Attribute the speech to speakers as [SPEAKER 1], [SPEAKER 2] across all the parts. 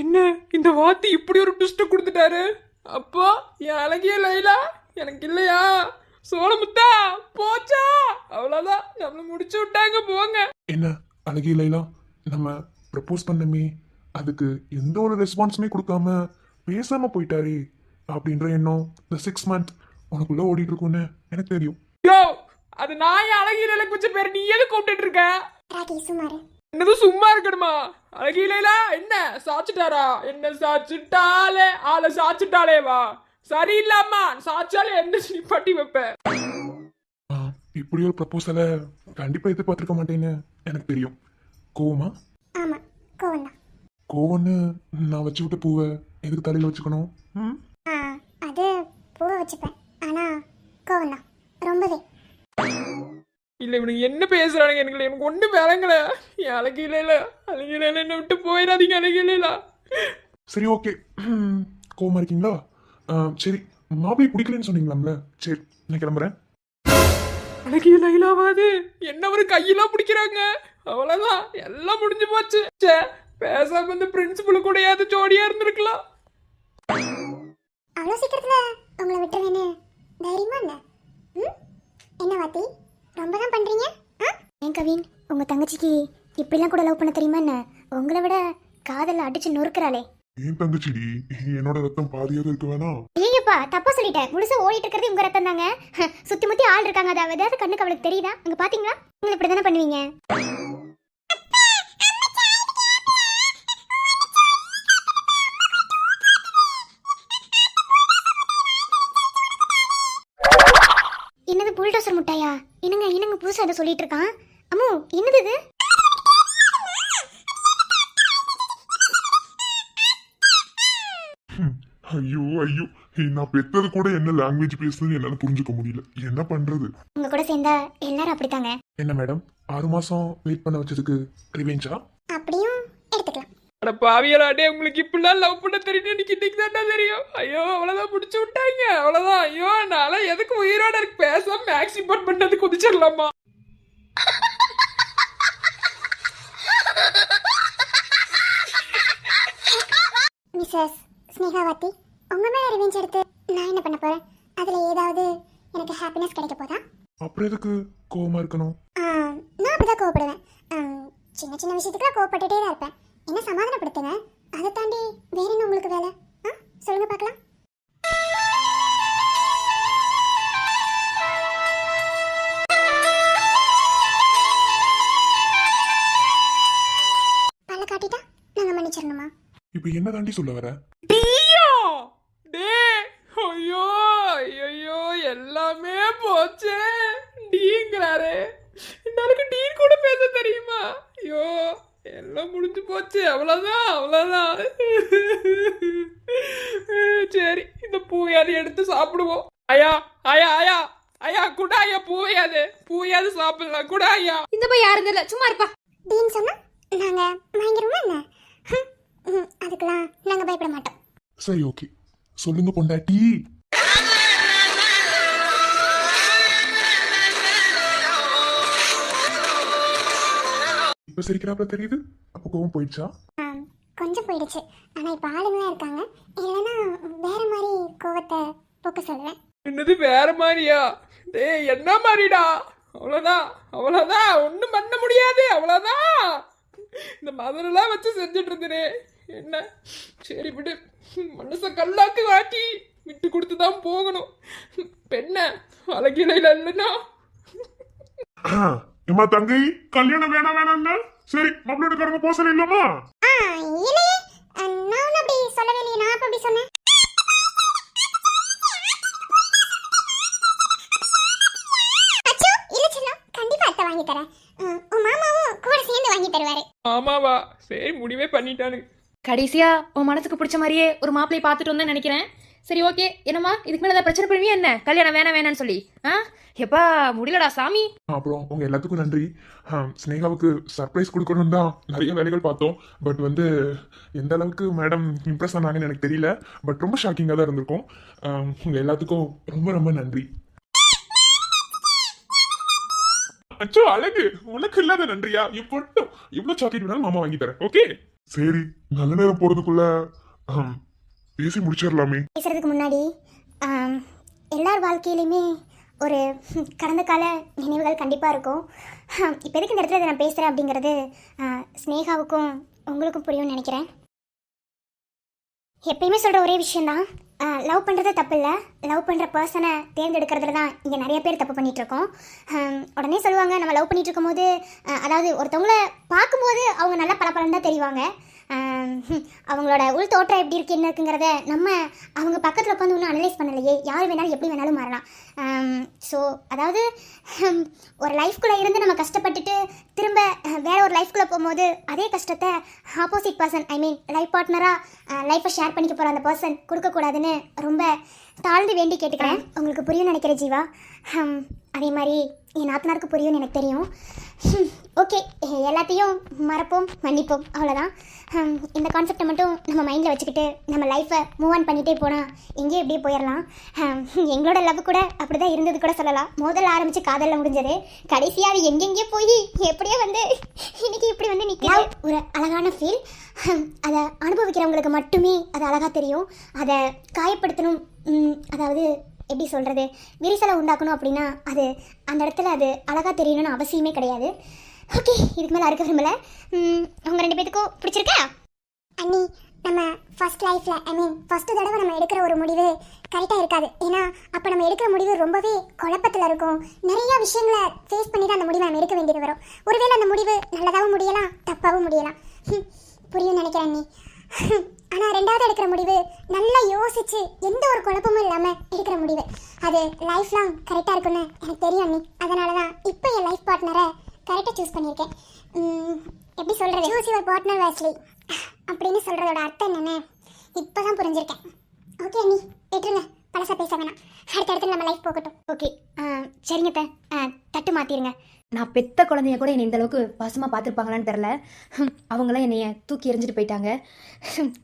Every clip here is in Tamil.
[SPEAKER 1] என்ன இந்த வாத்தி இப்படி ஒரு ட்விஸ்ட் கொடுத்துட்டாரு? அப்போ என் அழகிய லைலா எனக்கு இல்லையா? சோழமுத்தா போச்சா? அவ்வளவுதான், நம்மள முடிச்சு விட்டாங்க போங்க.
[SPEAKER 2] என்ன அழகிய லைலா, நம்ம ப்ரப்போஸ் பண்ணமே அதுக்கு எந்த ஒரு ரெஸ்பான்ஸுமே கொடுக்காம பேசாம போயிட்டாரே அப்படின்ற எண்ணம் இந்த 6 month உனக்குள்ள ஓடிட்டு இருக்கும்னு எனக்கு தெரியும்.
[SPEAKER 1] யோ, அது நான் என் அழகிய லைலா வச்ச பேர் நீ எது கூப்பிட்டு இருக்க?
[SPEAKER 3] ராக்கி சுமாரு.
[SPEAKER 1] என்னது சும்மா இருக்கணுமா? அழகிய லைலா என்ன சாச்சிட்டாரா? என்ன சாச்சிட்டாலே ஆளை சாச்சிட்டாலே வா. சரியில்லாமா சாச்சாலே எந்த பட்டி வைப்பேன்.
[SPEAKER 2] இப்படி ஒரு ப்ரப்போசலை கண்டிப்பா எதிர்பார்த்திருக்க மாட்டேன்னு எனக்கு தெரியும். கோவமா?
[SPEAKER 3] ஆமா, கோவம் தான்.
[SPEAKER 2] கோவம்னு நான் வச்சு விட்ட பூவை எதுக்கு தலையில வச்சுக்கணும்?
[SPEAKER 3] அது பூவை வச்சுப்பேன், ஆனா கோவம் தான் ரொம்பவே.
[SPEAKER 1] இல்ல இவனுக்கு என்ன பேசுறானுங்க? எனக்கு ஒண்ணு விளங்கல. என் அழகிய லைலா என்ன விட்டு போயிடாதீங்க அழகிய லைலா.
[SPEAKER 2] சரி ஓகே, கோவமா இருக்கீங்களா? சரி, மாப்பிள்ளை பிடிக்கலன்னு சொன்னீங்களாம்ல, சரி நான் கிளம்புறேன்.
[SPEAKER 1] அழகிய லைலாவாது என்ன ஒரு கையெல்லாம் பிடிக்கிறாங்க. அவ்வளவுதான், எல்லாம் முடிஞ்சு போச்சு. பேசாம இந்த பிரின்சிபல் கூடயாவது ஜோடியா இருந்திருக்கலாம்.
[SPEAKER 3] அவ்வளோ சீக்கிரத்துல உங்களை விட்டுருவேன்னு தைரியமா என்ன? என்ன வாத்தி, ரொம்ப தான் பண்றீங்க? ஏன் கவின், உங்க தங்கச்சிக்கு இப்படிலாம் கூட லவ் பண்ண தெரியுமா என்ன? உங்களை விட காதல அடிச்சு நொறுக்கிறாளே.
[SPEAKER 2] ஏன் தங்கச்சிடி, என்னோட ரத்தம் பாதியாக இருக்க வேணாம்.
[SPEAKER 3] ஐயப்பா, தப்பா சொல்லிட்டேன். முழுசா ஓடிட்டு இருக்கிறது உங்க ரத்தம் தாங்க. சுத்தி முத்தி ஆள் இருக்காங்க, அதாவது ஏதாவது கண்ணுக்கு அவளுக்கு தெரியுதா? அங்க பாத்தீங்களா? நீங்க இப்படி தானே பண்ணுவீங்க. என்னது புல்டோசர் முட்டாயா? என்னங்க புதுசா அதை சொல்லிட்டு இருக்கான். அம்மு, என்னது இது?
[SPEAKER 2] ஐயோ ஐயோ, நான் பெத்தது கூட என்ன லாங்குவேஜ் பேசுதுன்னு என்னால புரிஞ்சுக்க முடியல. என்ன பண்றது?
[SPEAKER 3] உங்க கூட சேர்ந்தா எல்லாரும் அப்படித்தாங்க.
[SPEAKER 2] என்ன மேடம், 6 மாசம் வெயிட் பண்ண வச்சதுக்கு ரிவெஞ்சா?
[SPEAKER 3] அப்படியும் எடுத்துக்கலாம்.
[SPEAKER 1] அட பாவியலாடே, உங்களுக்கு இப்படிலாம் லவ் பண்ண தெரியும் எனக்கு இன்னைக்கு தானே தெரியும். ஐயோ, அவ்வளவுதான் முடிச்சு விட்டாங்க. அவ்வளவுதான். ஐயோ, நாளா எதுக்கு உயிரோட இருக்கு? பேசாம மேக்ஸி போட் பண்ணது குதிச்சிடலாமா?
[SPEAKER 3] மிஸ்ஸஸ் ஸ்னேகாவதி, உங்க மேல ரிவெஞ்ச் எடுத்து நான் என்ன பண்ண போறேன்? அதுல ஏதாவது எனக்கு ஹாப்பினஸ் கிடைக்க போதா?
[SPEAKER 2] அப்புறம் எதுக்கு கோவமா இருக்கணும்?
[SPEAKER 3] நான் அப்படிதான் கோவப்படுவேன். சின்ன சின்ன விஷயத்துக்குலாம் கோவப்பட்டுட்டே தான் இருப்பேன். என்ன சமாதானப்படுத்துங்க. அதை தாண்டி வேற என்ன உங்களுக்கு வேலை? சொல்லுங்க பார்க்கலாம். பல்ல காட்டிட்டா நாங்க மன்னிச்சிடணுமா?
[SPEAKER 2] இப்ப என்ன தாண்டி சொல்ல வர?
[SPEAKER 1] ஐயோ ஐயோ, எல்லாமே போச்சே. டீங்கிறாரு. என்னாலுக்கு டீ கூட பேச தெரியுமா? ஐயோ, எல்லாம் முடிஞ்சு போச்சு. அவ்வளவுதான் அவ்வளவுதான். சரி, இந்த பூவையாவது எடுத்து சாப்பிடுவோம். ஐயா ஐயா ஐயா ஐயா கூட ஐயா, பூவையாவது சாப்பிடலாம் கூட ஐயா.
[SPEAKER 4] இந்த போய் யாரும் இல்ல, சும்மா இருப்பா.
[SPEAKER 3] டீன்னு சொன்னா நாங்க வாங்கிருவோமா என்ன? அதுக்கெல்லாம் நாங்க பயப்பட மாட்டோம்.
[SPEAKER 2] சரி ஓகே, சொல்லுங்க பொண்டாட்டி. இப்ப சிரிக்கிறாப்ல தெரியுது. அப்ப கோவம் போயிடுச்சா?
[SPEAKER 3] கொஞ்சம் போயிடுச்சு. ஆனா இப்ப ஆளுங்களா இருக்காங்க, இல்லைன்னா வேற மாதிரி கோவத்தை போக்க சொல்லுவேன்.
[SPEAKER 1] என்னது வேற மாதிரியா? டேய், என்ன மாதிரிடா? அவ்வளவுதான் அவ்வளவுதான், ஒண்ணும் பண்ண முடியாது. அவ்வளவுதான், இந்த மதரெல்லாம் வச்சு செஞ்சுட்டு இருந்தே என்ன. சரி விடு, மனச கல்லாக்கு வாட்டி விட்டு கொடுத்துதான் போகணும். பெண்ண அழகில இல்லைன்னா
[SPEAKER 2] ஏமா தங்கை, கல்யாணம் வேணாம் வேணாம்னா சரி மாப்பிள்ளோட காரங்க போக சொல்ல இல்லாமா?
[SPEAKER 3] இல்லையே, நான் அப்படி சொல்லவே இல்லையே. நான் அப்படி சொன்னேன். அச்சோ, இல்ல செல்லம், கண்டிப்பா அத்தை வாங்கி தரேன். உன் மாமாவும் கூட சேர்ந்து வாங்கி தருவாரு.
[SPEAKER 1] ஆமாவா? சரி, முடிவே பண்ணிட்டானு.
[SPEAKER 4] கடைசியா உன் மனசுக்கு பிடிச்ச மாதிரியே ஒரு மாப்பிளையை பார்த்துட்டு வந்தேன்னு நினைக்கிறேன். சரி ஓகே, என்னம்மா இதுக்கு மேல ஏதாவது பிரச்சனை பண்ணுவியா என்ன? கல்யாணம் வேணான்னு சொல்லி எப்பா முடியலடா சாமி.
[SPEAKER 2] அப்புறம் உங்க எல்லாத்துக்கும் நன்றி. ஸ்னேகாவுக்கு சர்ப்ரைஸ் கொடுக்கணும் தான் நிறைய வேலைகள் பார்த்தோம். பட் எந்த அளவுக்கு மேடம் இம்ப்ரெஸ் ஆனாங்கன்னு எனக்கு தெரியல. பட் ரொம்ப ஷாக்கிங்காக தான் இருந்திருக்கும். உங்க எல்லாத்துக்கும் ரொம்ப ரொம்ப நன்றி. அச்சோ அழகு, உனக்கு இல்லாத நன்றியா? இப்போ இவ்வளவு சாக்லேட் வேணாலும் மாமா வாங்கி தரேன். ஓகே. சரி, நல்ல நேரம் போறதுக்குள்ள அஹ், பேசி முடிச்சிடலாமே.
[SPEAKER 3] பேசுறதுக்கு முன்னாடி ஆம், எல்லார் வாழ்க்கையிலையுமே ஒரு கடந்த கால நினைவுகள் கண்டிப்பாக இருக்கும். இப்போ எதுக்கு இந்த இடத்துல இதை நான் பேசுகிறேன் அப்படிங்கிறது ஸ்னேகாவுக்கும் உங்களுக்கும் புரியும்னு நினைக்கிறேன். எப்பயுமே சொல்கிற ஒரே விஷயந்தான், லவ் பண்ணுறது தப்பு இல்லை, லவ் பண்ணுற பர்சனை தேர்ந்தெடுக்கிறதுல தான் இங்கே நிறைய பேர் தப்பு பண்ணிகிட்ருக்கோம். உடனே சொல்லுவாங்க நம்ம லவ் பண்ணிகிட்டு இருக்கும்போது அதாவது ஒருத்தவங்கள பார்க்கும்போது அவங்க நல்ல பலப்பலன் தான் தெரிவாங்க. அவங்களோட உள் தோற்றம் எப்படி இருக்கு என்ன இருக்குங்கிறத நம்ம அவங்க பக்கத்தில் உட்காந்து ஒன்றும் அனலைஸ் பண்ணலையே, யார் வேணாலும் எப்படி வேணாலும் மாறலாம். ஸோ அதாவது ஒரு லைஃப்குள்ளே இருந்து நம்ம கஷ்டப்பட்டுட்டு திரும்ப வேற ஒரு லைஃப்குள்ளே போகும்போது அதே கஷ்டத்தை opposite person I mean life பார்ட்னராக லைஃப்பை ஷேர் பண்ணிக்க போகிற அந்த பர்சன் கொடுக்கக்கூடாதுன்னு ரொம்ப தாழ்ந்து வேண்டி கேட்டுக்கிறேன். உங்களுக்கு புரியும்னு நினைக்கிறேன் ஜீவா. அதே மாதிரி என் நாத்தனாருக்கு புரியும்னு எனக்கு தெரியும். ஓகே, எல்லாத்தையும் மறப்போம் மன்னிப்போம், அவ்வளோதான். இந்த கான்செப்டை மட்டும் நம்ம மைண்டில் வச்சுக்கிட்டு நம்ம லைஃப்பை மூவ் ஆன் பண்ணிகிட்டே போனால் எங்கேயும் எப்படியே போயிடலாம். எங்களோட லவ் கூட அப்படி தான் இருந்தது கூட சொல்லலாம். முதல்ல ஆரம்பித்து காதலில் முடிஞ்சது, கடைசியாக அது எங்கெங்கேயோ போய் எப்படியோ வந்து இன்னைக்கு இப்படி வந்து நிற்க ஒரு அழகான ஃபீல். அதை அனுபவிக்கிறவங்களுக்கு மட்டுமே அது அழகாக தெரியும். அதை காயப்படுத்தணும், அதாவது எப்படி சொல்கிறது, விரிசலை உண்டாக்கணும் அப்படின்னா அது அந்த இடத்துல அது அழகாக தெரியணும்னு அவசியமே கிடையாது. ஓகே, இதுக்கு மேலே அறுக்க விரும்பலை. அவங்க 2 பேத்துக்கும் பிடிச்சிருக்கா? அண்ணி, நம்ம ஃபர்ஸ்ட் லைஃப்பில் ஐ மீன் ஃபஸ்ட்டு தடவை நம்ம எடுக்கிற ஒரு முடிவு கரெக்டாக இருக்காது. ஏன்னா அப்போ நம்ம எடுக்கிற முடிவு ரொம்பவே குழப்பத்தில் இருக்கும். நிறையா விஷயங்களை ஃபேஸ் பண்ணி தான் அந்த முடிவை நம்ம எடுக்க வேண்டியது வரும். ஒருவேளை அந்த முடிவு நல்லதாகவும் முடியலாம், தப்பாகவும் முடியலாம். புரியும் நினைக்கிறேன் அண்ணி. ஆனால் 2வது எடுக்கிற முடிவு நல்லா யோசிச்சு எந்த ஒரு குழப்பமும் இல்லாமல் எடுக்கிற முடிவு அது லைஃப் லாங் கரெக்டாக இருக்குன்னு எனக்கு தெரியும் அண்ணி. அதனால தான் இப்போ என் லைஃப் பார்ட்னரை கரெக்டாக சூஸ் பண்ணியிருக்கேன். எப்படி சொல்கிறது, சூஸ் யுவர் பார்ட்னர் வேஸ்லி அப்படின்னு சொல்கிறதோட அர்த்தம் என்னென்னு இப்போ தான் புரிஞ்சிருக்கேன். ஓகே அண்ணி, விட்டுருங்க, பழசாக பேச வேணாம். அடுத்தடுத்து நம்ம லைஃப் போகட்டும். ஓகே, சரிங்க தட்டு மாற்றிடுங்க.
[SPEAKER 4] நான் பெத்த குழந்தைய கூட என்னை இந்த அளவுக்கு பாசமாக பார்த்துருப்பாங்களான்னு தெரில. அவங்களாம் என்னைய தூக்கி எறிஞ்சிட்டு போயிட்டாங்க.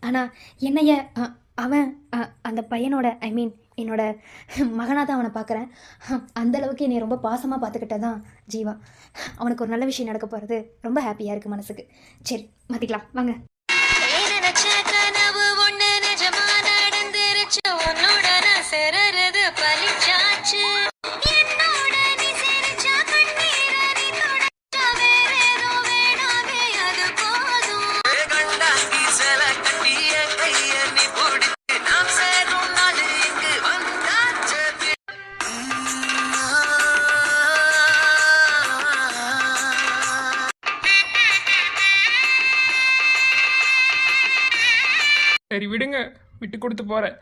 [SPEAKER 4] ஆனால் என்னைய அவன் அந்த பையனோட ஐ மீன் என்னோட மகனாக தான் அவனை பார்க்குறேன். அந்த அளவுக்கு என்னை ரொம்ப பாசமாக பார்த்துக்கிட்டது தான் ஜீவா. அவனுக்கு ஒரு நல்ல விஷயம் நடக்க போகிறது ரொம்ப ஹாப்பியாக இருக்குது மனசுக்கு. சரி, மாற்றிக்கலாம் வாங்க.
[SPEAKER 1] சரி விடுங்க, விட்டு கொடுத்து போறேன்.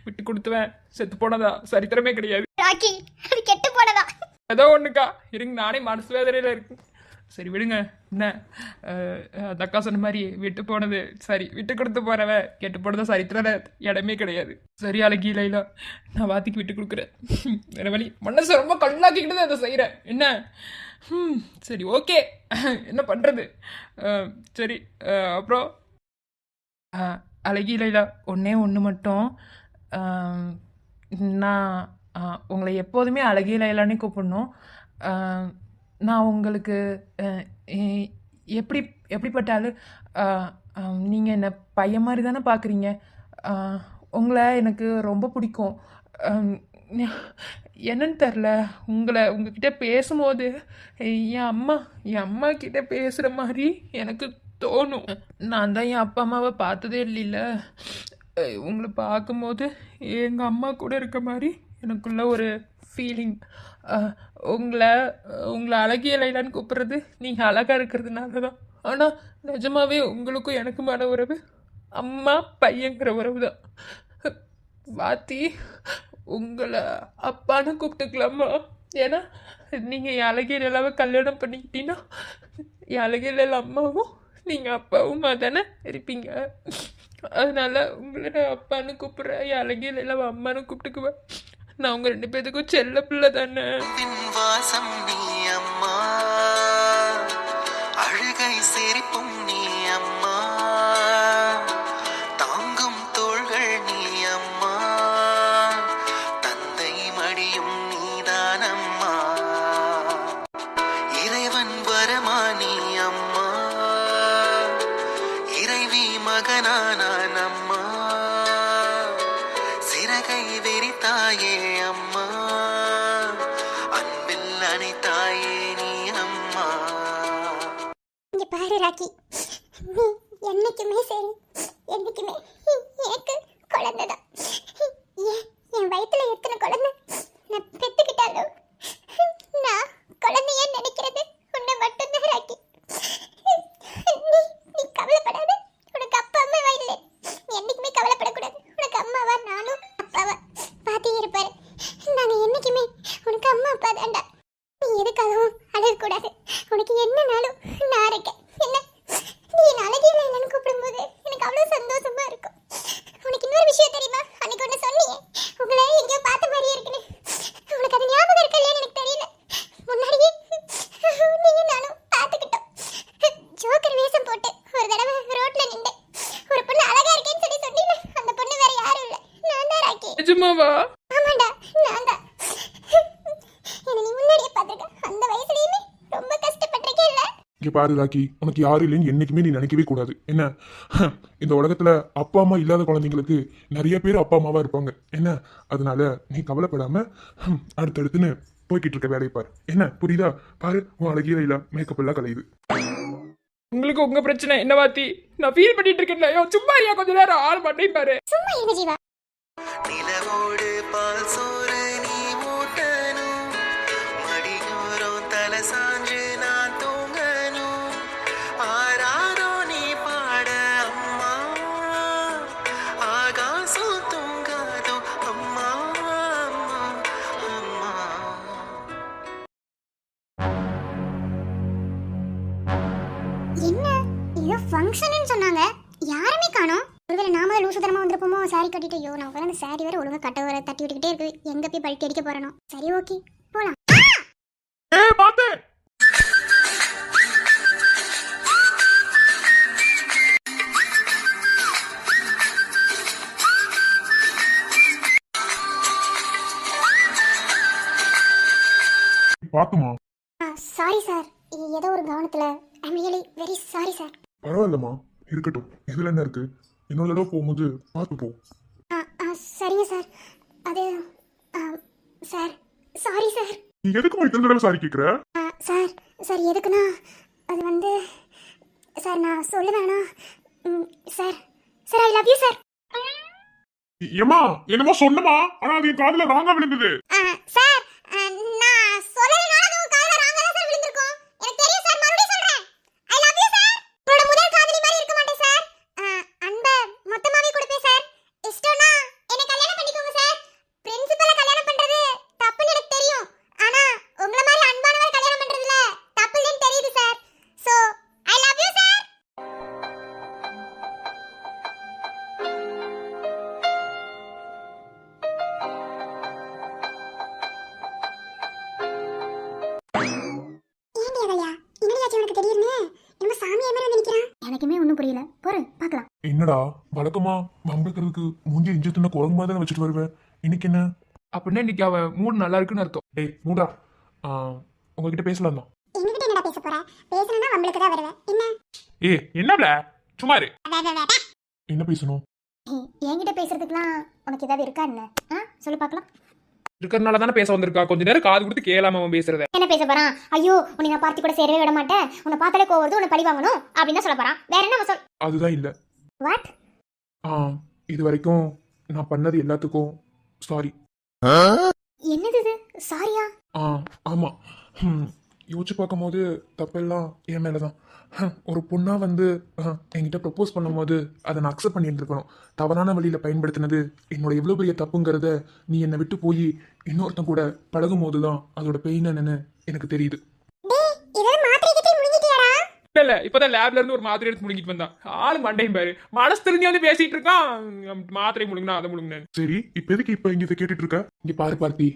[SPEAKER 1] விட்டு கொடுத்துவேன் செத்து போனதா சரித்திரமே கிடையாது.
[SPEAKER 3] ராக்கி, அது கெட்டு போனதா?
[SPEAKER 1] ஏதோ ஒண்ணுக்கா, இருங்க, நானே மனசு வேதனையில இருக்கு. சரி விடுங்க, என்ன அந்த அக்கா சொன்ன மாதிரி விட்டு போனது சரி, விட்டு கொடுத்து போறவ கெட்டு போனதா சரித்திர இடமே கிடையாது. சரி அழகி லைலா, நான் வாத்திக்கு விட்டு கொடுக்குறேன். வேற வழி, மனசு ரொம்ப கல்லாக்கிக்கிட்டு அதை செய்கிறேன். என்ன சரி ஓகே, என்ன பண்ணுறது. சரி அப்புறம் அழகி லைலா, ஒன்று மட்டும், நான் உங்களை எப்போதுமே அழகி லைலானே கூப்பிடணும். நான் உங்களுக்கு எப்படிப்பட்ட ஆள், நீங்கள் என்னை பையன் மாதிரி தானே பார்க்குறீங்க. உங்களை எனக்கு ரொம்ப பிடிக்கும். என்னன்னு தெரில, உங்ககிட்ட பேசும்போது என் அம்மா கிட்ட பேசுகிற மாதிரி எனக்கு தோணும். நான் தான் என் அப்பா அம்மாவை பார்த்ததே இல்லைல்ல, உங்களை பார்க்கும்போது எங்கள் அம்மா கூட இருக்க மாதிரி எனக்குள்ள ஒரு ஃபீலிங். உங்களை அழகிய லைலான்னு கூப்பிட்றது நீங்கள் அழகாக இருக்கிறதுனால தான். ஆனால் நிஜமாவே உங்களுக்கும் எனக்குமான உறவு அம்மா பையங்கிற உறவு தான். வாத்தி, உங்களை அப்பான்னு கூப்பிட்டுக்கலாமா? ஏன்னா நீங்கள் என் அழகிய லைலாவை கல்யாணம் பண்ணிக்கிட்டீங்கன்னா என் அழகிய லைலா அம்மாவும் நீங்கள் அப்பாவுமா தானே இருப்பீங்க. அதனால உங்களை நான் அப்பான்னு கூப்பிட்றேன், என் அழகிய லைலாவை அம்மானு கூப்பிட்டுக்குவேன். நான் உங்க 2 பேத்துக்கும் செல்ல பிள்ளை தானே.
[SPEAKER 5] வாசம் நீ அம்மா, அழுகை சிரிப்பும் நீ அம்மா, தாங்கும் தோள்கள் நீ அம்மா, தந்தை மடியும் நீதான் அம்மா, இறைவன் வரமா நீ அம்மா, இறைவி மகனானான் அம்மா சிறகை விரித்தாயே அம்மா அன்பில் அணைத்தாயே நீ அம்மா
[SPEAKER 3] இங்க பாரு ராக்கி, நீ என்னைக்குமே சரி, என்னைக்குமே எனக்கு குழந்தைதான். என் வயித்துல எத்தனை குழந்தை நான் பெத்துக்கிட்டாலும் நான் குழந்தைய நினைக்கிறது உன்னை மட்டும்தான் ராக்கி. நீ நீ கவலைப்படாத, உனக்கு அப்பா அம்மாவா இல்லை, நீ என்னைக்குமே கவலைப்படக்கூடாது. உனக்கு அம்மாவா நானும் அப்பாவா பாத்தே இருப்பாரு. நாங்க என்னைக்குமே உனக்கு அம்மா அப்பா தான்டா. நீ எதுக்காகவும் அழகக்கூடாது. உனக்கு என்னனாலும் நான் இருக்கேன். என்ன நீ என் அழகில இல்லைன்னு கூப்பிடும்போது எனக்கு அவ்வளவு சந்தோஷமா இருக்கும். உனக்கு இன்னொரு விஷயம் தெரியுமா? அன்னைக்கு ஒன்று சொன்னீங்க, உங்களை எங்கேயோ பார்த்த மாதிரியே இருக்குன்னு. உனக்கு அது ஞாபகம் இருக்கா இல்லையான்னு எனக்கு தெரியல. முன்னாடியே நீங்க நானும் பார்த்துக்கிட்டோம். ஜோக்கர் வேஷம் போட்டு ஒரு தடவை ரோட்ல நின்று ஒரு பொண்ணு அழகா இருக்கேன்னு சொல்லி சொன்னீங்க. அந்த பொண்ணு வேற யாரும் இல்லை, நான் தான் ராக்கி.
[SPEAKER 1] நிஜமாவா?
[SPEAKER 3] ஆமாண்டா, நான் தான். என்ன நீ முன்னாடியே பார்த்துருக்க. அந்த வயசுலயுமே ரொம்ப கஷ்டப்பட்டிருக்கே இல்ல?
[SPEAKER 2] இங்க பாரு ராக்கி, உனக்கு யாரும் இல்லைன்னு என்னைக்குமே நீ நினைக்கவே கூடாது. என்ன, இந்த உலகத்துல அப்பா அம்மா இல்லாத குழந்தைங்களுக்கு நிறைய பேர் அப்பா அம்மாவா இருப்பாங்க. என்ன, அதனால நீ கவலைப்படாம அடுத்தடுத்துன்னு போய்கிட்டு இருக்க வேலையை பாரு. என்ன புரியுதா? பாரு, உன் அழகிய இல்ல மேக்கப் எல்லாம் கலையுது.
[SPEAKER 1] உங்களுக்கு உங்க பிரச்சனை என்ன வாத்தி? நான் ஃபீல் பண்ணிட்டு இருக்கேன். சும்மா ஐயா கொஞ்ச நேரம் ஆள் பண்ணி பாரு.
[SPEAKER 3] சும்மா இருங்க ஜீவா.
[SPEAKER 5] நிலவோடு பால் சோறு நீ மூட்டனும் மடியோரம் தலை சாஞ்சு நான் தூங்கணும் ஆராரோ நீ பாட அம்மா ஆகாசம் தூங்காதோ அம்மா அம்மா அம்மா
[SPEAKER 3] என்ன ஏதோ ஃபங்க்ஷன்னு சொன்னாங்க, யாருமே காணோம். ஒருவேளை நாம தான் லூசுதரமா வந்திருப்போமோ சாரி கட்டிட்டு. ஐயோ, நான் உட்காந்து அந்த சாரி வேற ஒழுங்கா கட்ட வர தட்டி விட்டுக்கிட்டே இருக்கு. எங்க போய் பல்ட்டி அடிக்க போறனோ. சரி, ஓகே, போலாம்.
[SPEAKER 2] பாத்து பாத்துமா.
[SPEAKER 3] சாரி சார், ஏதோ ஒரு கவனத்துல. I am really very sorry sir.
[SPEAKER 2] பரவாயில்லம்மா, இருக்கட்டும். இதுல என்ன இருக்கு? இன்னொரு தடவை போகும்போது பார்த்து போ.
[SPEAKER 3] சரிங்க சார். அது சார், சாரி சார்.
[SPEAKER 2] நீ எதுக்கு இத்தனை தடவை சாரி கேக்குற?
[SPEAKER 3] சார் சார் எதுக்குன்னா, அது வந்து சார் நான் சொல்லுவேனா sir. Sir I love you sir.
[SPEAKER 2] ஏமா என்னமோ சொன்னமா, ஆனா அது என் காதுல ராங்கா விழுந்தது.
[SPEAKER 3] சார் நான் சொல்லலனால அது உங்க காதுல ராங்கா தான் சார் விழுந்திருக்கும். எனக்கு தெரியும் சார், மறுபடியும் சொல்றேன். ஐ லவ் யூ சார். உங்களோட முதல் காதலி மாதிரி இருக்க மாட்டேன் சார். அன்பை மொத்தமாவே கொடுப்பேன் சார். இஷ்டம்னா என்ன கல்யாணம் பண்ணிக்கோங்க சார். பிரின்சிபலை கல்யாணம் பண்றது தப்புன்னு எனக்கு தெரியும். ஆனா உங்கள மாதிரி அன்பானவரை கல்யாணம் பண்றதுல தப்பு இல்லைன்னு தெரியுது sir. So I love you sir. ஏண்டி அதையா என்னடியாச்சு உனக்கு தெரியுமே? நம்ம சாமியே மாதிரி வந்து நிக்கிறான். எனக்குமே ஒன்றும் புரியல. போறேன் பார்க்கலாம்.
[SPEAKER 2] என்னடா வழக்கமா வம்புக்கிறதுக்கு மூஞ்சி இஞ்சி தின்ன குரங்கு மாதிரி தானே வச்சுட்டு வருவேன். இன்னைக்கு என்ன?
[SPEAKER 1] அப்படின்னா இன்னைக்கு அவன் மூடு நல்லா இருக்குன்னு அர்த்தம்.
[SPEAKER 2] டேய் மூடா, உங்ககிட்ட பேசலாம் தான்.
[SPEAKER 3] எங்ககிட்ட என்னடா பேச போற? பேசணும்னா நம்மளுக்கு தான் வருவேன். என்ன
[SPEAKER 2] என்னப்ல சும்மா இரு. என்ன பேசணும்?
[SPEAKER 3] என்கிட்ட பேசுறதுக்குலாம் உனக்கு ஏதாவது இருக்கா என்ன? சொல்லு பார்க்கலாம்.
[SPEAKER 1] இருக்கிறதுனால தானே பேச வந்திருக்கா. கொஞ்ச நேரம் காது கொடுத்து கேளாம அவன் பேசுறத.
[SPEAKER 3] என்ன பேச போறான்? ஐயோ, உன்னை நான் பார்ட்டி கூட சேரவே விட மாட்டேன், உன்னை பார்த்தாலே கோவம் வருது, உன்னை பழி வாங்கணும் அப்படின்னு தான் சொல்ல போறான். வேற என்ன அவன் சொல்?
[SPEAKER 2] அதுதான் இல்ல.
[SPEAKER 3] வாட்?
[SPEAKER 2] இது வரைக்கும் நான் பண்ணது எல்லாத்துக்கும் சாரி.
[SPEAKER 3] என்னது இது? சாரியா?
[SPEAKER 2] ஆமா. யோசிச்சு பார்க்கும்போது தப்பெல்லாம் என் மேலதான். ஒரு பொண்ணா வந்து என்கிட்ட ப்ரப்போஸ் பண்ணும்போது அதை நான் அக்செப்ட் பண்ணிட்டு இருக்கணும். தவறான வழியில பயன்படுத்தினது என்னோட எவ்வளவு பெரிய தப்புங்கிறத நீ என்னை விட்டு போய் இன்னொருத்தன் கூட பழகும் போதுதான் அதோட பெயின் என்னன்னு எனக்கு தெரியுது.
[SPEAKER 1] இல்ல இப்பதான் லேப்ல இருந்து ஒரு மாத்திரை எடுத்து முழுங்கிட்டு வந்தான். ஆளு மண்டையும் பாரு, மனசு தெரிஞ்சு வந்து பேசிட்டு இருக்கான். மாத்திரை முழுங்கினா அதை முழுங்கினேன்.
[SPEAKER 2] சரி, இப்ப எதுக்கு இப்ப இங்க இதை கேட்டுட்டு இருக்க? இங்க பாரு பார்த்தி,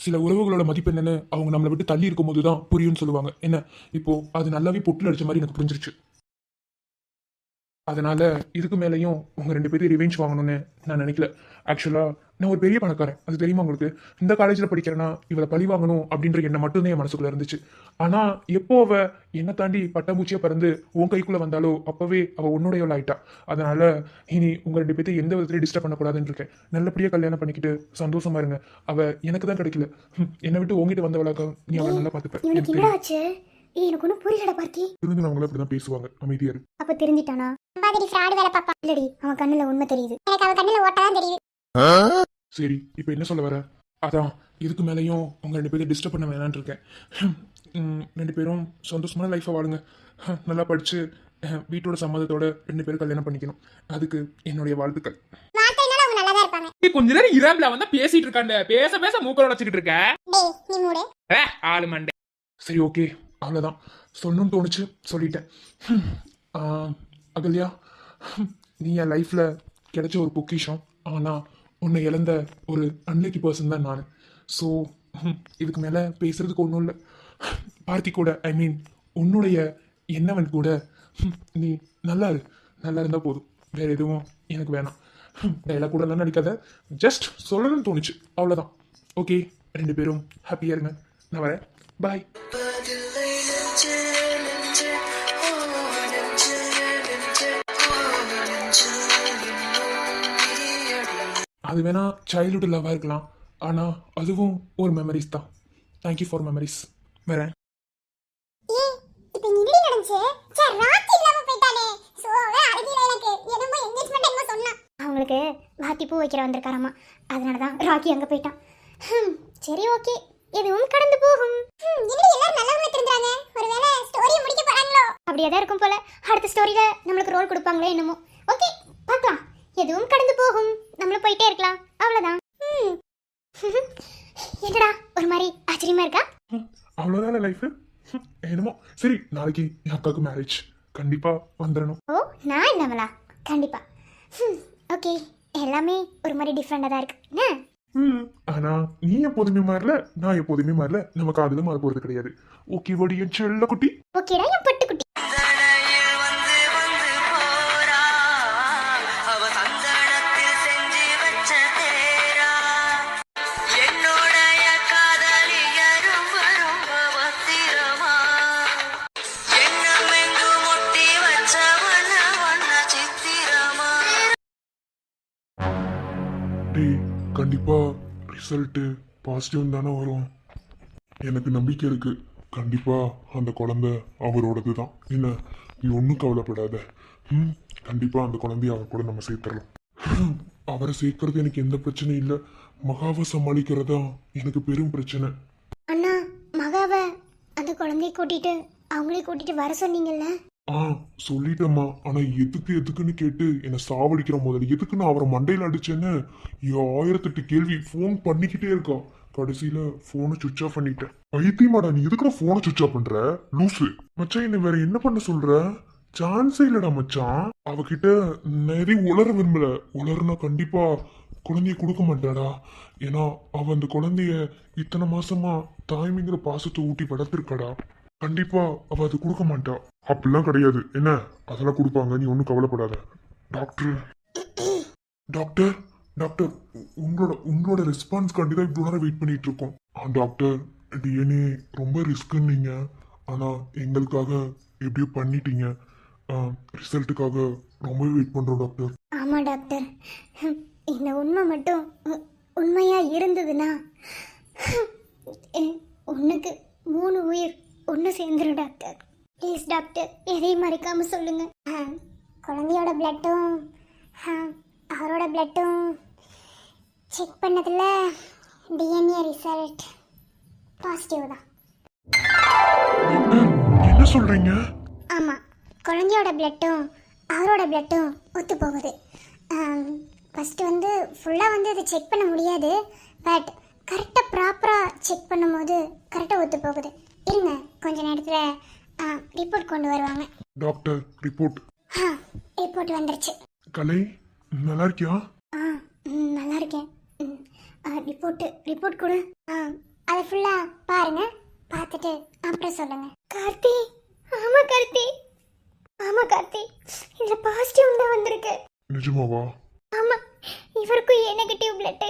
[SPEAKER 2] சில உறவுகளோட மதிப்பு என்னன்னு அவங்க நம்மளை விட்டு தள்ளி இருக்கும் போதுதான் புரியும்னு சொல்லுவாங்க. என்ன இப்போ அது நல்லாவே பொட்டுல அடிச்ச மாதிரி எனக்கு புரிஞ்சிருச்சு. அதனால இதுக்கு மேலேயும் உங்க 2 பேரும் ரிவெஞ்ச் வாங்கணும்னு நான் நினைக்கல. ஆக்சுவலா நான் ஒரு பெரிய பணக்காரன், அது தெரியுமா உங்களுக்கு? இந்த காலேஜில் படிக்கிறேன்னா இவளை பழி வாங்கணும் அப்படின்ற எண்ணம் மட்டும்தான் என் மனசுக்குள்ள இருந்துச்சு. ஆனா எப்போ அவ என்னை தாண்டி பட்டாம்பூச்சியா பறந்து உன் கைக்குள்ள வந்தாலோ அப்பவே அவ உன்னுடையவள் ஆயிட்டா. அதனால இனி உங்க 2 பேர்த்தையும் எந்த விதத்திலையும் டிஸ்டர்ப் பண்ணக்கூடாதுன்னு இருக்கேன். நல்லபடியா கல்யாணம் பண்ணிக்கிட்டு சந்தோஷமா இருங்க. அவ எனக்கு தான் கிடைக்கல, என்னை விட்டு உங்ககிட்ட வந்தவளாக்க நீ அவளை நல்லா
[SPEAKER 3] இவனுக்கு
[SPEAKER 2] பார்த்துப்ப.
[SPEAKER 3] என்னடா ஆச்சு? எனக்கு ஒன்றும் புரியலடா பார்த்தி.
[SPEAKER 2] தெரிஞ்சவங்களும் அப்படிதான் பேசுவாங்க, அமைதியா இரு.
[SPEAKER 3] அப்ப தெரிஞ்சிட்டானா? மாதிரி ஃப்ராட் வேலை பாப்பா. இல்லடி, அவன் கண்ணுல உண்மை தெரியுது. எனக்கு அவன் கண்ணுல ஓட்டதான் தெரியுது.
[SPEAKER 2] சரி, இப்போ என்ன சொல்ல வர? அதான் இதுக்கு மேலேயும் உங்க 2 பேரும் டிஸ்டர்ப் பண்ண வேணான்னு இருக்கேன். 2 பேரும் சந்தோஷமான லைஃபை வாழுங்க. நல்லா படிச்சு வீட்டோட சம்மதத்தோட 2 பேரும் கல்யாணம் பண்ணிக்கணும். அதுக்கு என்னுடைய வாழ்த்துக்கள்.
[SPEAKER 3] வார்த்தைனால அவங்க நல்லா தான் இருப்பாங்க.
[SPEAKER 1] நீ கொஞ்ச நேரம் இராம்ல வந்தா பேசிட்டு இருக்காண்ட, பேச பேச மூக்கல வச்சுக்கிட்டு இருக்க.
[SPEAKER 3] டேய் நீ மூடு.
[SPEAKER 1] ஆளு மண்டே.
[SPEAKER 2] சரி, ஓகே, அவ்வளோதான். சொல்லணும்னு தோணுச்சு, சொல்லிட்டேன். அகல்யா, நீ என் லைஃப்ல கிடைச்ச ஒரு பொக்கிஷம். ஆனா உன்னை இழந்த ஒரு அன்லக்கி பர்சன் தான் நான். ஸோ இதுக்கு மேலே பேசுறதுக்கு ஒன்றும் இல்லை. பார்த்தி கூட, ஐ மீன் உன்னுடைய என்னவன் கூட நீ நல்லா இருந்தால் போதும். வேற எதுவும் எனக்கு வேணாம். டைலாக் கூட எல்லாம் நடிக்காத, ஜஸ்ட் சொல்லணும்னு தோணுச்சு, அவ்வளோதான். ஓகே, 2 பேரும் ஹாப்பியாக இருங்க. நான் வரேன், பாய்.
[SPEAKER 5] பதிலை நெஞ்சே நெஞ்சே ஓ நெஞ்சே நெஞ்சே ஓ நெஞ்சே இன்னும் நீயடி.
[SPEAKER 2] அது வேணா சைல்டுஹுட் லவ்வாக இருக்கலாம், ஆனால் அதுவும் ஒரு மெமரிஸ் தான். Thank you for memories. வரேன்.
[SPEAKER 3] ஏய் இப்போ நில்லி நடந்துச்சு. சே ராத்தி இல்லாம போய்ட்டானே. சோ அவன் அழகில எனக்கு என்னமோ என்கேஜ்மென்ட் என்னமோ சொன்னா. அவங்களுக்கு வாத்தி பூ வைக்கிற வந்திருக்காராமா. அதனால தான் ராக்கி அங்க போய்ட்டான். சரி ஓகே, எதுவும் கடந்து போகும். இன்னும் எல்லாரும் நல்லவங்க தெரிஞ்சாங்க. ஒருவேளை ஸ்டோரியை முடிக்க போறாங்களோ? அப்படியே தான் இருக்கும் போல. அடுத்த ஸ்டோரியில நம்மளுக்கு ரோல் கொடுப்பாங்களே என்னமோ. ஓகே பார்க்கலாம். எதுவும் கடந்து போகும். நம்மள போயிட்டே இருக்கலாம், அவ்வளவுதான். என்னடா ஒரு மாதிரி ஆச்சரியமா இருக்கா?
[SPEAKER 2] அவ்வளோதான லைஃப். என்னமோ சரி, நாளைக்கு என் அக்காவுக்கு மேரேஜ், கண்டிப்பா வந்துடணும்.
[SPEAKER 3] ஓ நான் இல்லாமலா? கண்டிப்பா. ஓகே, எல்லாமே ஒரு மாதிரி டிஃப்ரெண்டாக தான் இருக்கு என்ன?
[SPEAKER 2] ஆனா நீ எப்போதுமே மாறல, நான் எப்போதுமே மாறல, நமக்கு அதுல மாற போறது கிடையாது. ஓகே வடி என் செல்ல குட்டி.
[SPEAKER 3] ஓகேடா என் பட்டுக்குட்டி.
[SPEAKER 5] தடையில் வந்து வந்து போறா அவ சந்தனத்தில் செஞ்சு வச்ச தேரா என்னோடைய காதலிய ரொம்ப ரொம்ப பத்திரமா எண்ணமெங்கும் ஒட்டி வச்ச வண்ண வண்ண சித்திரமா.
[SPEAKER 2] டேய், கண்டிப்பா ரிசல்ட் பாசிட்டிவ் தானே வரும். எனக்கு நம்பிக்கை இருக்கு. கண்டிப்பா அந்த குழந்தை அவரோடது தான். என்ன, நீ ஒன்றும் கவலைப்படாத. கண்டிப்பா அந்த குழந்தைய அவர் கூட நம்ம சேர்த்துடலாம். அவரை சேர்க்கறது எனக்கு எந்த பிரச்சனையும் இல்லை. மகாவை சமாளிக்கிறதா எனக்கு பெரும் பிரச்சனை.
[SPEAKER 3] அண்ணா மகாவை அந்த குழந்தைய கூட்டிட்டு அவங்களே கூட்டிட்டு வர சொன்னீங்கல்ல?
[SPEAKER 2] சொல்லிட்டேம்மா. ஆனா எதுக்குன்னு கேட்டு என்னை சாவடிக்கிற முதல்ல எதுக்கு நான் அவரை மண்டையில அடிச்சேன்னு 1008 கேள்வி ஃபோன் பண்ணிக்கிட்டே இருக்கா. கடைசியில போனை சுவிட்ச் ஆஃப் பண்ணிட்டேன். பைத்தியமாடா, நீ எதுக்குற போனை சுவிட்ச் ஆஃப் பண்ற லூசு? மச்சான் என்ன வேற என்ன பண்ண சொல்ற? சான்ஸே இல்லடா மச்சான். அவகிட்ட நிறைய உளர விரும்பல. உளர்னா கண்டிப்பா குழந்தைய கொடுக்க மாட்டாடா. ஏன்னா அவ அந்த குழந்தைய இத்தனை மாசமா தாய்மைங்கிற பாசத்தை ஊட்டி வளர்த்திருக்காடா. கண்டிப்பா அவ அது கொடுக்க மாட்டா. அப்படிலாம் கிடையாது. என்ன, அதெல்லாம் கொடுப்பாங்க, நீ ஒன்றும் கவலைப்படாத. டாக்டர் டாக்டர் டாக்டர் உங்களோட ரெஸ்பான்ஸ் கண்டிப்பா இவ்வளோ நேரம் வெயிட் பண்ணிட்டு இருக்கோம். டாக்டர், டிஎன்ஏ ரொம்ப ரிஸ்க்குன்னீங்க, ஆனா எங்களுக்காக எப்படியோ பண்ணிட்டீங்க. ரிசல்ட்டுக்காக ரொம்பவே வெயிட் பண்றோம் டாக்டர்.
[SPEAKER 3] ஆமா டாக்டர், இந்த உண்மை மட்டும் உண்மையா இருந்ததுன்னா ஒன்றுக்கு 3 உயிர் ஒன்று சேர்ந்துடும் டாக்டர். ப்ளீஸ் டாக்டர், எதையும் மறைக்காம சொல்லுங்க. குழந்தையோட பிளட்டும் அவரோட பிளட்டும் செக் பண்ணதுல டிஎன்ஏ ரிசல்ட் பாசிட்டிவ் தான்.
[SPEAKER 2] டாக்டர், என்ன சொல்றீங்க?
[SPEAKER 3] ஆமாம், குழந்தையோட பிளட்டும் அவரோட பிளட்டும் ஒத்து போகுது. ஃபஸ்ட்டு ஃபுல்லாக அதை செக் பண்ண முடியாது. பட் கரெக்டாக ப்ராப்பராக செக் பண்ணும்போது கரெக்டாக ஒத்து போகுது. இருங்க, கொஞ்ச நேரத்தில் ரிப்போர்ட் கொண்டு வருவாங்க.
[SPEAKER 2] Doctor, report.
[SPEAKER 3] ரிப்போர்ட் வந்துருச்சு.
[SPEAKER 2] கலை, நல்லா இருக்கியா?
[SPEAKER 3] நல்லா இருக்கேன். ரிப்போர்ட் கொடு. அதை ஃபுல்லாக பாருங்க, பார்த்துட்டு அப்புறம் சொல்லுங்க. கார்த்தி, ஆமாம் கார்த்தி, ஆமாம் ஆமா கார்த்தி, இதுல பாசிட்டிவ் தான் வந்திருக்கு.
[SPEAKER 2] நிஜமாவா?
[SPEAKER 3] ஆமா, இவருக்கும் ஏ நெகட்டிவ் பிளட்,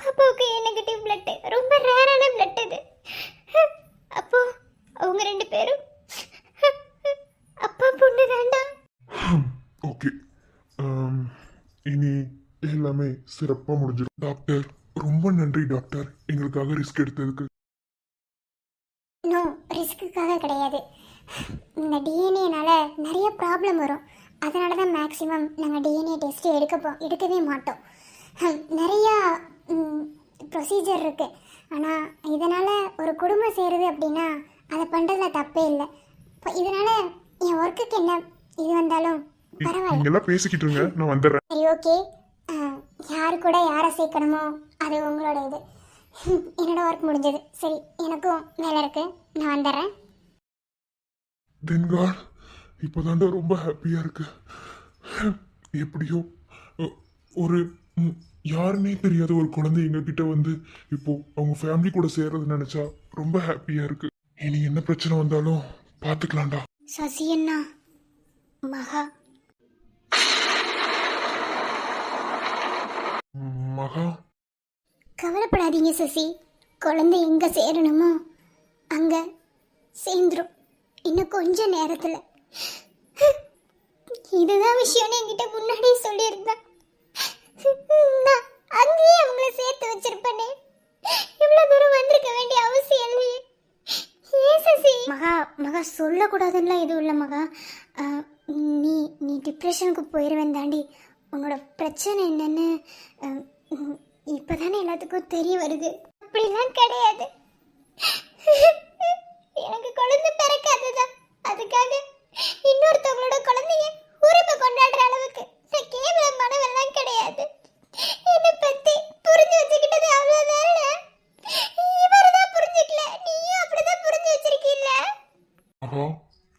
[SPEAKER 3] பாப்பாவுக்கு ஏ நெகட்டிவ் பிளட். ரொம்ப ரேரான பிளட் இது. அப்போ அவங்க ரெண்டு பேரும் அப்பா பொண்ணு தாண்டா.
[SPEAKER 2] ஓகே, இனி எல்லாமே சிறப்பா முடிஞ்சிடும். டாக்டர், ரொம்ப நன்றி டாக்டர், எங்களுக்காக ரிஸ்க் எடுத்ததுக்கு.
[SPEAKER 3] நோ, ரிஸ்க்குக்காக கிடையாது. இந்த டிஎன்ஏனால நிறைய ப்ராப்ளம் வரும். அதனால தான் மேக்ஸிமம் நாங்கள் டிஎன்ஏ டெஸ்ட்டு எடுக்கவே மாட்டோம். நிறையா ப்ரொசீஜர் இருக்குது. ஆனால் இதனால் ஒரு குடும்பம் சேருது அப்படின்னா அதை பண்ணுறதுல தப்பே இல்லை. இப்போ இதனால் என் ஒர்க்குக்கு என்ன இது வந்தாலும் பரவாயில்ல.
[SPEAKER 2] நீங்கெல்லாம் பேசிக்கிட்டு இருங்க, நான் வந்துடுறேன்.
[SPEAKER 3] சரி, ஓகே. யார் கூட யாரை சேர்க்கணுமோ அது உங்களோட இது. என்னோட ஒர்க் முடிஞ்சது. சரி, எனக்கும் வேலை இருக்குது, நான் வந்துடுறேன்.
[SPEAKER 2] தென் காட், இப்போதாண்டா ரொம்ப ஹாப்பியா இருக்கு. எப்படியோ ஒரு யாருன்னே தெரியாத ஒரு குழந்தை எங்ககிட்ட வந்து இப்போ அவங்க ஃபேமிலி கூட சேர்றது நினைச்சா ரொம்ப ஹாப்பியா இருக்கு. இனி என்ன பிரச்சனை வந்தாலும் பார்த்துக்கலாம்டா.
[SPEAKER 3] சசி அண்ணா, மகா,
[SPEAKER 2] மகா,
[SPEAKER 3] கவலைப்படாதீங்க சசி. குழந்தை எங்கே சேரணுமோ அங்கே சேர்ந்துரும் இன்னும் கொஞ்ச நேரத்தில். இதுதான் விஷயம்னு என்கிட்ட முன்னாடியே சொல்லியிருந்தேன். நான் அங்கேயே அவங்கள சேர்த்து வச்சிருப்பேனே. இவ்வளோ தூரம் வந்திருக்க வேண்டிய அவசியம் இல்லையே. ஏன் சசி? மகா சொல்லக்கூடாதுன்னா எதுவும் இல்லை மகா. நீ டிப்ரெஷனுக்கு போயிடுவேன் தாண்டி. உன்னோட பிரச்சனை என்னன்னு இப்போதானே எல்லாத்துக்கும் தெரிய வருது. அப்படிலாம் கிடையாது. எனக்கு குழந்தை பிறக்காதுதான். அதுக்காக இன்னொருத்தவங்களோட குழந்தைய உரிமை கொண்டாடுற அளவுக்கு நான் கேவலமானவெல்லாம் கிடையாது. என்னை பத்தி புரிஞ்சு வச்சுக்கிட்டது அவ்வளோதான். இவருதான் புரிஞ்சுக்கல, நீயும் அப்படிதான் புரிஞ்சு வச்சிருக்கீல்ல.
[SPEAKER 2] மகா,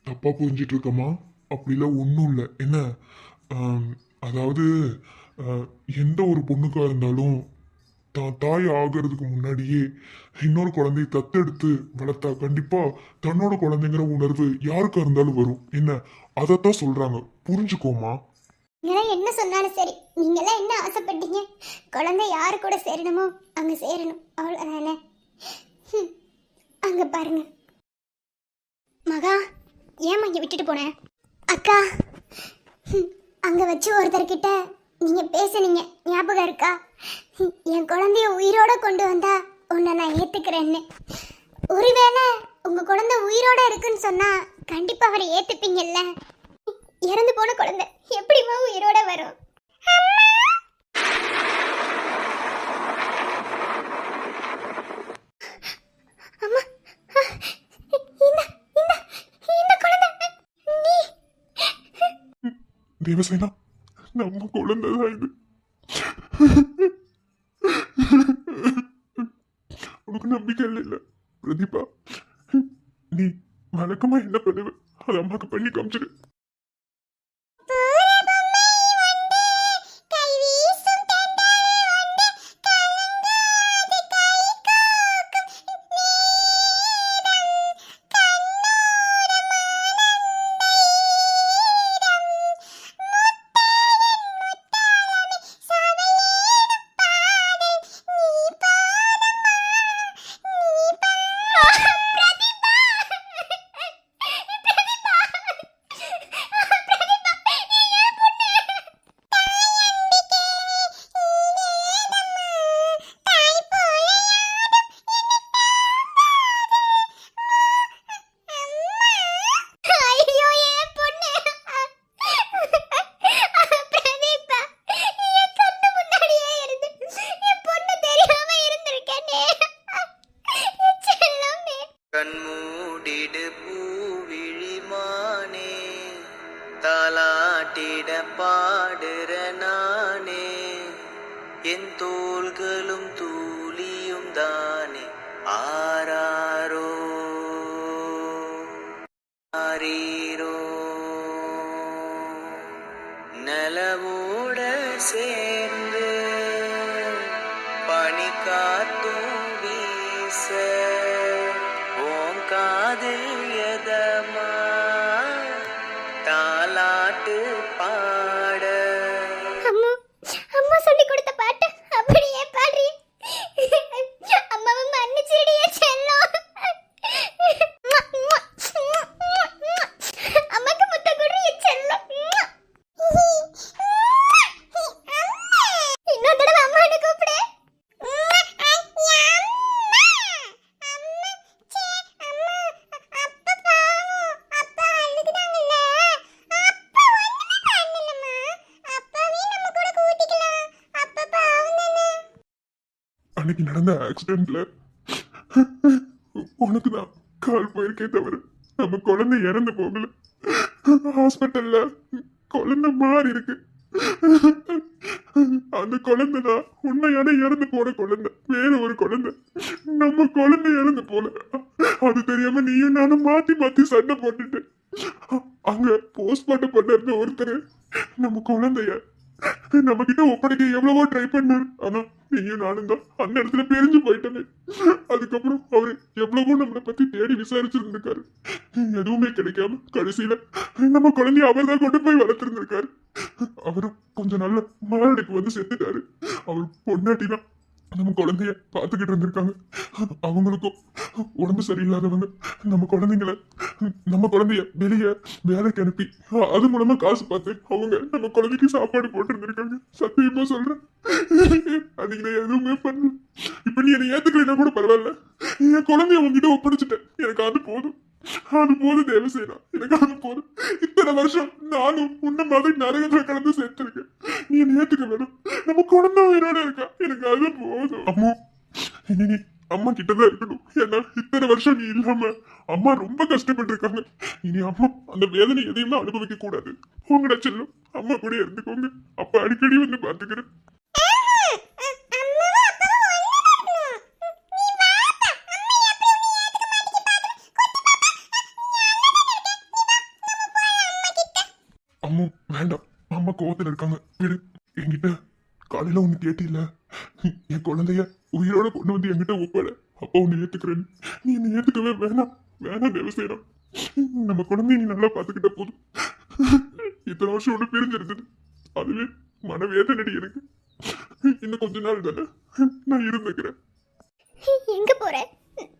[SPEAKER 2] தப்பா புரிஞ்சிட்டு இருக்கமா? அப்படிலாம் ஒன்றும் இல்லை. என்ன அதாவது எந்த ஒரு பொண்ணுக்கா இருந்தாலும் தான் தாய் ஆகிறதுக்கு முன்னாடியே இன்னொரு குழந்தையை தத்தெடுத்து வளர்த்தா கண்டிப்பா தன்னோட குழந்தைங்கிற உணர்வு யாருக்கா இருந்தாலும் வரும். என்ன, அதைத்தான் சொல்றாங்க, புரிஞ்சுக்கோமா?
[SPEAKER 3] நீங்களாம் என்ன சொன்னாலும் சரி. நீங்களாம் என்ன ஆசைப்பட்டீங்க? குழந்தை யாரு கூட சேரணுமோ அங்க சேரணும், அவ்வளோதானே. அங்க பாருங்க. மகா, ஏன் இங்க விட்டுட்டு போனேன்? அக்கா, அங்க வச்சு ஒருத்தர்கிட்ட நீங்க பேசுனீங்க, ஞாபகம் இருக்கா? என் குழந்தைய உயிரோட கொண்டு வந்தா உன்னை நான் ஏத்துக்கிறேன்னு. ஒருவேளை உங்க குழந்தை உயிரோட இருக்குன்னு சொன்னா கண்டிப்பா அவரை ஏத்துப்பீங்கல்ல. இறந்து போன குழந்தை எப்படிமா உயிரோட வரும்? அம்மா, இந்த குழந்தை நீ?
[SPEAKER 2] தேவசேனா, நம்ம குழந்தைதான் இது. உனக்கு நம்பிக்கை இல்லை பிரதீபா? நீ வழக்கமா என்ன பண்ணுவ அது அம்மாக்கு பண்ணி காமிச்சிரு.
[SPEAKER 5] கண்மூடிடு பூவிழிமானே, தாலாட்டிட பாடுற நானே, என் தோள்களும் தூளியும் தானே. ஆராரோ ஆரீரோ நலவோட சேர்ந்து பனி காத்தும் வீச காதில் எதமா தாலாட்டு பாட
[SPEAKER 3] அம்மா அம்மா சொல்லி கொடுத்த பாட்டு அப்படியே பாடுறீ. அம்மாவை மன்னிச்சிடியே செல்லம். அம்மாக்கு முத்த குடுறீ செல்லம். இன்னொரு தடவை அம்மான்னு கூப்பிடு.
[SPEAKER 2] அன்னைக்கு நடந்த ஆக்சிடென்ட்ல உனக்கு தான் கால் போயிருக்கே தவிர நம்ம குழந்தை இறந்து போகல. ஹாஸ்பிட்டல்ல குழந்தை மாறி இருக்கு. அந்த குழந்தை தான் உண்மையான இறந்து போன குழந்தை, வேற ஒரு குழந்தை. நம்ம குழந்தை இறந்து போல. அது தெரியாம நீயும் நானும் மாத்தி மாத்தி சண்டை போட்டுட்டு அங்க போஸ்ட்மார்ட்டம் பண்ண ஒருத்தர் நம்ம குழந்தைய நம்ம கிட்ட ஒப்படைக்க எவ்வளவோ ட்ரை பண்ணாரு. ஆனா நீயும் நானும் தான் அந்த இடத்துல பிரிஞ்சு போயிட்டோமே. அதுக்கப்புறம் அவரு எவ்வளவோ நம்மளை பத்தி தேடி விசாரிச்சிருந்திருக்காரு. எதுவுமே கிடைக்காம கடைசியில நம்ம குழந்தைய அவர் தான் கொண்டு போய் வளர்த்திருந்திருக்காரு. அவரும் கொஞ்சம் நல்ல மாரடைக்கு வந்து செத்துட்டாரு. அவர் பொண்டாட்டி தான் நம்ம குழந்தைய பார்த்துக்கிட்டு இருந்திருக்காங்க. அவங்களுக்கும் உடம்பு சரியில்லாதவங்க நம்ம குழந்தைய வெளியே வேலைக்கு அனுப்பி அது மூலமா காசு பார்த்து அவங்க நம்ம குழந்தைக்கு சாப்பாடு போட்டு இருந்திருக்காங்க. சத்தியமா சொல்றேன், அதுக்கு நான் எதுவுமே பண்ணல. இப்ப நீ என்னை ஏத்துக்கலைன்னா கூட பரவாயில்ல, என் குழந்தைய உங்ககிட்ட ஒப்படைச்சிட்டேன். எனக்கு அது போதும் தேவசேனா, எனக்கு அது போதும். இத்தனை வருஷம் நானும் உன்ன மாதிரி நரகத்துல கலந்து சேர்த்திருக்கேன். நீ என்ன ஏத்துக்க வேணும். நம்ம குழந்தை உயிரோட இருக்கா, எனக்கு அது போதும். அம்மா இனி நீ அம்மா கிட்டதான் இருக்கணும். ஏன்னா இத்தனை வருஷம் நீ இல்லாம அம்மா ரொம்ப கஷ்டப்பட்டு இருக்காங்க. இனி அம்மா அந்த வேதனை எதையுமே அனுபவிக்க கூடாது. உங்களோட செல்லும் அம்மா கூட இருந்துக்கோங்க. அப்ப அடிக்கடி வந்து பாத்துக்கிறேன். அம்மா வேண்டாம், அம்மா கோவத்துல இருக்காங்க, விடு. என்கிட்ட காலையில ஒண்ணு கேட்டில, என் குழந்தைய உயிரோட கொண்டு வந்து என்கிட்ட ஒப்பட, அப்பா உன்னை ஏத்துக்கிறேன். நீ என்ன ஏத்துக்கவே வேணாம் தேவசேனா. நம்ம குழந்தைய நீ நல்லா பாத்துக்கிட்ட போதும். இத்தனை வருஷம் ஒண்ணு பிரிஞ்சிருந்தது, அதுவே மனவேதனடி எனக்கு. இன்னும் கொஞ்ச நாள் தானே நான் இருந்துக்கிறேன்.
[SPEAKER 3] எங்க போற?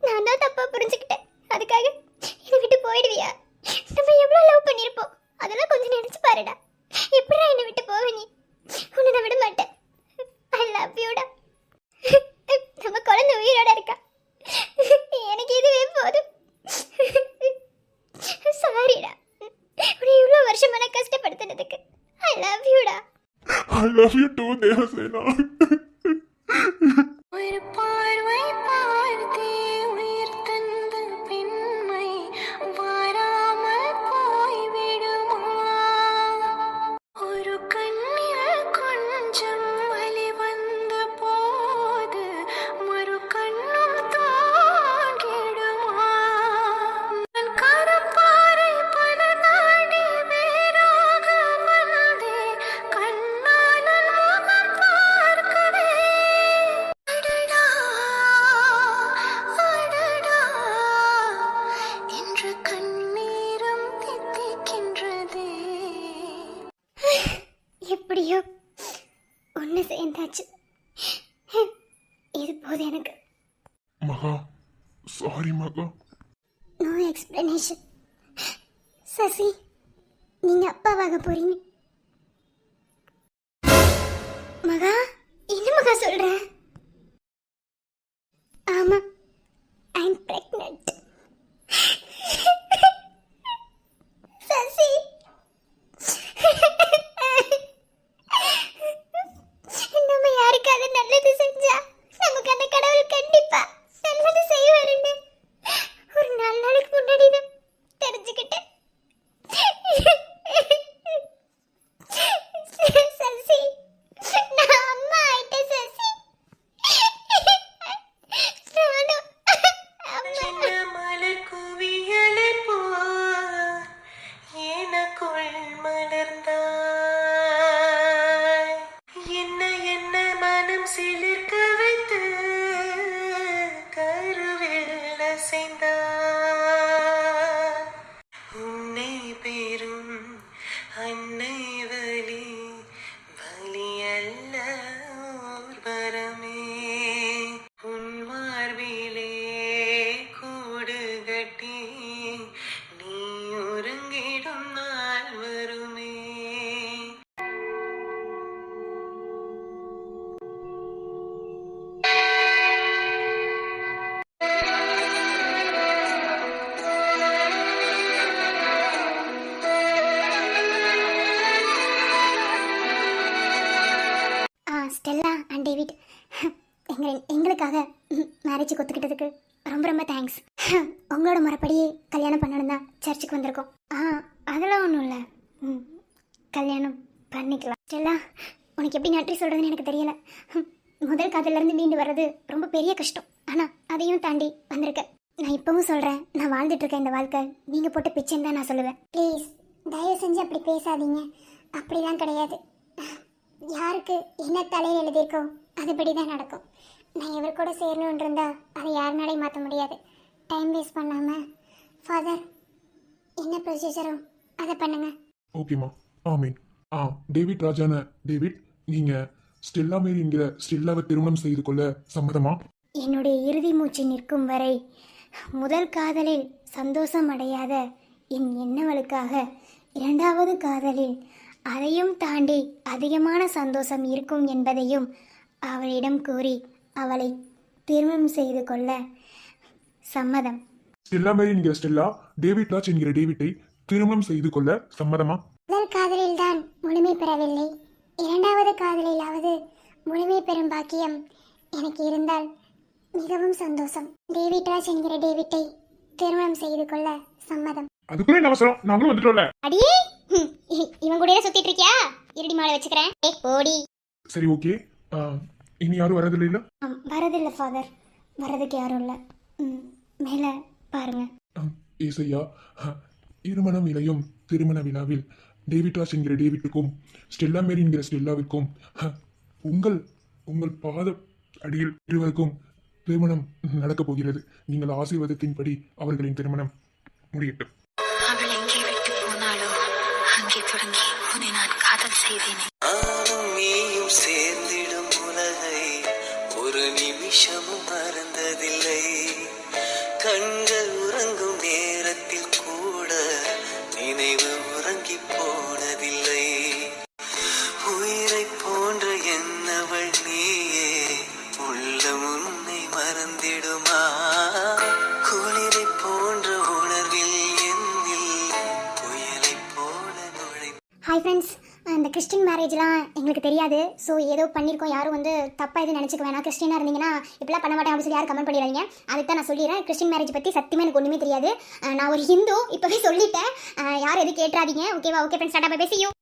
[SPEAKER 3] நான் தான் தப்பா புரிஞ்சுக்கிட்டேன். அதுக்காக என்னை விட்டு போயிடுவியா? நம்ம எவ்வளவு லவ் பண்ணிருப்போம், அதெல்லாம் கொஞ்சம் நினைச்சு பாருடா. எப்படா என்னை விட்டு போவ நீ? உன்னை நான் விட மாட்டேன். ஐ லவ் யூடா. நம்ம குழந்தை உயிரோட இருக்கா, எனக்கு இதுவே போதும். சாரிடா, உன்னை இவ்வளவு வருஷமா நான் கஷ்டப்படுத்தினதுக்கு. ஐ லவ் யூடா.
[SPEAKER 2] I love you too Devasena.
[SPEAKER 5] ஒரு பார்வை பார்த்தே உயிர் தந்த பெண்மை வராமல் போய்விடுமா? ஒரு கண்ணில் கொஞ்சம் வலி வந்த போது மறு கண்ணும் தாங்கிடுமா? கரப்பாறை பல நாடி வேறாக வந்தே கண்ணால் முகம் பார்க்கவே. அடடா அடடா என்று கண்ணீரும் தித்திக்கின்றதே.
[SPEAKER 3] எப்படியோ ஒன்று சேர்ந்தாச்சு. இது போதும் எனக்கு.
[SPEAKER 2] மகா சாரி மகா.
[SPEAKER 3] No explanation. சசி, நீங்க அப்பாவாக போறீங்க. மகா, என்ன மகா சொல்ற? ஆமா, ஐ அம் பிரெக்னன்ட். சசி, நம்ம யாருக்காவது நல்லது செஞ்சா நமக்கு அந்த கடவுள் கண்டிப்பா நல்லது செய்வாருன்னு ஒரு 4 நாளைக்கு முன்னாடி தான் தெரிஞ்சுக்கிட்டேன். சசி, நான் அம்மா ஆயிட்டேன். சசி, நானும் அண்ட் டேவிட், எங்களுக்காக மேரேஜுக்கு ஒத்துக்கிட்டதுக்கு ரொம்ப ரொம்ப தேங்க்ஸ். உங்களோட முறைப்படியே கல்யாணம் பண்ணணும் தான் சர்ச்சுக்கு வந்திருக்கோம். அதெல்லாம் ஒன்றும் இல்லை, கல்யாணம் பண்ணிக்கலாம். ஸ்டெல்லா, உனக்கு எப்படி நன்றி சொல்கிறதுன்னு எனக்கு தெரியலை. முதல் காதலேருந்து மீண்டு வர்றது ரொம்ப பெரிய கஷ்டம். ஆனால் அதையும் தாண்டி வந்திருக்கேன். நான் இப்போவும் சொல்கிறேன், நான் வாழ்ந்துட்டுருக்கேன் இந்த வாழ்க்கை நீங்கள் போட்ட பிச்சைன்னு தான் நான் சொல்லுவேன். ப்ளீஸ் தயவு செஞ்சு அப்படி பேசாதீங்க. அப்படிலாம் கிடையாது. யாருக்கு என்ன தலையில் எழுதியிருக்கோ அதுபடி தான் நடக்கும். நான் இவர் கூட சேரணுன்னு இருந்தால் அதை யாருனாலையும் மாற்ற முடியாது. டைம் வேஸ்ட் பண்ணாமல் ஃபாதர் என்ன ப்ரொசீஜரோ அதை பண்ணுங்க.
[SPEAKER 2] ஓகேம்மா. ஆமீன். டேவிட் ராஜான டேவிட், நீங்கள் ஸ்டெல்லா மேரிங்கிற ஸ்டெல்லாவை திருமணம் செய்து கொள்ள சம்மதமா?
[SPEAKER 3] என்னுடைய இறுதி மூச்சு நிற்கும் வரை முதல் காதலில் சந்தோஷம் அடையாத என் எண்ணவளுக்காக இரண்டாவது காதலில் அதையும் தாண்டி அதிகமான சந்தோஷம் இருக்கும் என்பதையும் அவளிடம் கூறி அவளை திருமணம் செய்து கொள்ள சம்மதம்.
[SPEAKER 2] ஸ்டெல்லா மேரிங்கிற ஸ்டெல்லா டேவிட் ராஜ் என்கிற டேவிட்டை திருமணம் செய்து கொள்ள சம்மதமா?
[SPEAKER 3] முதல் காதலில் தான் முழுமை பெறவில்லை, இரண்டாவது காதலிலாவது முழுமை பெறும் பாக்கியம் எனக்கு இருந்தால் மிகவும் சந்தோஷம். டேவிட் ராஜ் என்கிற டேவிட்டை திருமணம் செய்து கொள்ள சம்மதம்.
[SPEAKER 2] அதுக்குள்ள என்ன அவசரம்? நாங்களும் வந்துட்டோம்ல.
[SPEAKER 3] அடியே, இவன் கூடயே சுத்திட்டு இருக்கியா? இருடி மாலை வச்சுக்கிறேன். ஓடி.
[SPEAKER 2] சரி, ஓகே. இனி யாரும் வரதில்லை இல்ல?
[SPEAKER 3] வரதில்லை ஃபாதர், வரதுக்கு யாரும் இல்லை. மேலே பாருங்க.
[SPEAKER 2] ஏசையா, இருமணம் இலையும் திருமண விழாவில் டேவிட் ராஜ் என்கிற டேவிட்டுக்கும் ஸ்டெல்லா மேரி என்கிற ஸ்டெல்லாவிற்கும் உங்கள் உங்கள் பாத அடியில் இருவருக்கும் திருமணம் நடக்கப் போகிறது. நீங்கள் ஆசீர்வாதத்தின்படி அவர்களின் திருமணம் முடியட்டும்.
[SPEAKER 5] அவள் எங்கே விட்டு போனாலோ அங்கே தொடங்கி உன்னை நான் காதல் செய்தேனே. நானும் நீயும் சேர்ந்திடும் உலகை ஒரு நிமிஷமும் மறந்ததில்லை. கண்கள் உறங்கும் நேரத்தில் கூட நினைவு உறங்கி போனதில்லை. உயிரை போன்ற என்னவள் நீயே, உள்ளம் உன்னை மறந்திடுமா? குளிரை போன்ற உணர்வில் என்னில் புயலை போல நுழை.
[SPEAKER 3] ஹாய் ஃப்ரெண்ட்ஸ், இந்த கிறிஸ்டின் மேரேஜ்லாம் எங்களுக்கு தெரியாது. ஸோ ஏதோ பண்ணியிருக்கோம், யாரும் வந்து தப்பாக எதுவும் நினச்சிக்க வேணாம். கிறிஸ்டினாக இருந்தீங்கன்னா இப்படிலாம் பண்ண மாட்டேன் அப்படின்னு சொல்லி யாரும் கமெண்ட் பண்ணிடுறீங்க. அதுக்கு தான் நான் சொல்லிடுறேன், கிறிஸ்டின் மேரேஜ் பற்றி சத்தியமாக எனக்கு ஒன்றுமே தெரியாது. நான் ஒரு ஹிந்து, இப்போவே சொல்லிட்டேன். யாரும் எதுவும் கேட்டுறாதீங்க. ஓகேவா? Okay friends, tata bye bye, see you.